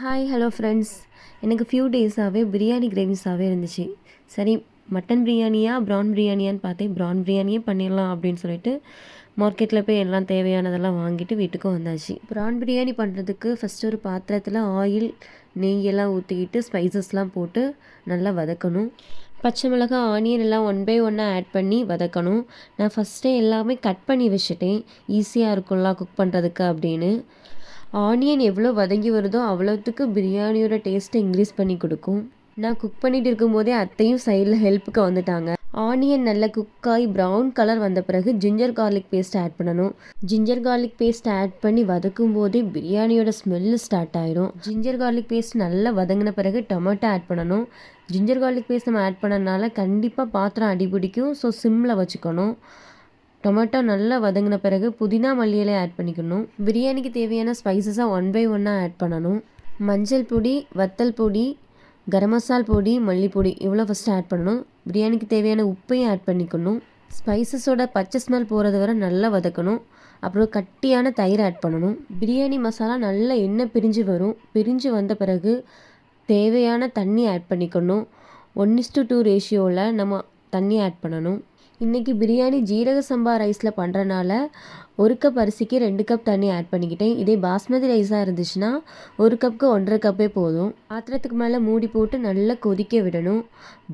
Hi hello friends. எனக்கு few டேஸாகவே biryani கிரேவிஸாகவே இருந்துச்சு. சரி, மட்டன் பிரியாணியா ப்ரான் பிரியாணியான்னு பார்த்தேன். ப்ரான் பிரியாணியே பண்ணிடலாம் அப்படின்னு சொல்லிட்டு மார்க்கெட்டில் போய் எல்லாம் தேவையானதெல்லாம் வாங்கிட்டு வீட்டுக்கும் வந்தாச்சு. ப்ரான் பிரியாணி பண்ணுறதுக்கு ஃபஸ்ட்டு ஒரு பாத்திரத்தில் ஆயில் நெய்யெல்லாம் ஊற்றிக்கிட்டு ஸ்பைசஸ்லாம் போட்டு நல்லா வதக்கணும். பச்சை மிளகாய் ஆனியன் எல்லாம் ஒன் பை ஒன்னாக ஆட் பண்ணி வதக்கணும். நான் ஃபஸ்ட்டே எல்லாமே கட் பண்ணி வச்சுட்டேன், ஈஸியாக இருக்கும்ல குக் பண்ணுறதுக்கு அப்படின்னு. ஆனியன் எவ்வளோ வதங்கி வருதோ அவ்வளோத்துக்கு பிரியாணியோட டேஸ்ட்டை இன்க்ரீஸ் பண்ணி கொடுக்கும். நான் குக் பண்ணிகிட்டு இருக்கும்போதே அத்தையும் சைடில் ஹெல்ப்புக்கு வந்துட்டாங்க. ஆனியன் நல்லா குக்காகி ப்ரௌன் கலர் வந்த பிறகு ஜிஞ்சர் கார்லிக் பேஸ்ட் ஆட் பண்ணணும். ஜிஞ்சர் கார்லிக் பேஸ்ட் ஆட் பண்ணி வதக்கும் போதே பிரியாணியோட ஸ்மெல்லு ஸ்டார்ட் ஆயிடும். ஜிஞ்சர் கார்லிக் பேஸ்ட் நல்லா வதங்கின பிறகு டொமேட்டோ ஆட் பண்ணணும். ஜிஞ்சர் கார்லிக் பேஸ்ட் நம்ம ஆட் பண்ணனால கண்டிப்பாக பாத்திரம் அடிபிடிக்கும். ஸோ சிம்மில் வச்சுக்கணும். டொமேட்டோ நல்லா வதங்கின பிறகு புதினா மல்லியிலை ஆட் பண்ணிக்கணும். பிரியாணிக்கு தேவையான ஸ்பைசஸாக ஒன் பை ஒன்னாக ஆட் பண்ணணும். மஞ்சள் பொடி, வத்தல் பொடி, கரம் மசால் பொடி, மல்லிப்பொடி இவ்வளோ ஃபஸ்ட்டு ஆட் பண்ணணும். பிரியாணிக்கு தேவையான உப்பையும் ஆட் பண்ணிக்கணும். ஸ்பைசஸோட பச்சை ஸ்மெல் போகிறது வரை நல்லா வதக்கணும். அப்புறம் கட்டியான தயிர் ஆட் பண்ணணும். பிரியாணி மசாலா நல்லா எண்ணெய் பிரிஞ்சு வரும். பிரிஞ்சு வந்த பிறகு தேவையான தண்ணி ஆட் பண்ணிக்கணும். 1:2 ரேஷியோவில் நம்ம தண்ணி ஆட் பண்ணணும். இன்றைக்கி பிரியாணி ஜீரக சம்பா ரைஸில் பண்ணுறனால 1 கப் அரிசிக்கு 2 கப் தண்ணி ஆட் பண்ணிக்கிட்டேன். இதே பாஸ்மதி ரைஸாக இருந்துச்சுன்னா 1 கப்புக்கு 1.5 கப்பே போதும். பாத்திரத்துக்கு மேலே மூடி போட்டு நல்லா கொதிக்க விடணும்.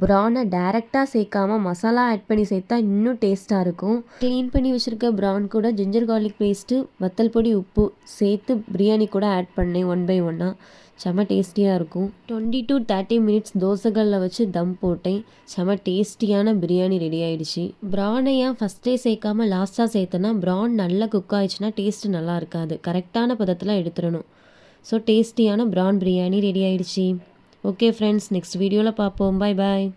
ப்ரானை டேரெக்டாக சேர்க்காமல் மசாலா ஆட் பண்ணி சேர்த்தா இன்னும் டேஸ்ட்டாக இருக்கும். க்ளீன் பண்ணி வச்சுருக்க ப்ரான் கூட ஜிஞ்சர் கார்லிக் பேஸ்ட்டு, வத்தல் பொடி, உப்பு சேர்த்து பிரியாணி கூட ஆட் பண்ணேன் ஒன் பை ஒன்னாக. செம டேஸ்டியாக இருக்கும். 20 to 30 மினிட்ஸ் தோசைகளில் வச்சு தம் போட்டேன். செம டேஸ்டியான பிரியாணி ரெடி ஆகிடுச்சு. ப்ரானை ஏன் ஃபஸ்ட்டே சேர்க்காமல் லாஸ்ட்டாக சேர்த்தேன்னா ப்ரான் நல்லா குக் ஆகிடுச்சுன்னா டேஸ்ட்டு நல்லா இருக்காது. கரெக்டான பதத்தில் எடுத்துடணும். ஸோ டேஸ்டியான ப்ரான் பிரியாணி ரெடி ஆகிடுச்சு. ஓகே ஃப்ரெண்ட்ஸ், நெக்ஸ்ட் வீடியோவில் பார்ப்போம். பாய் பாய்.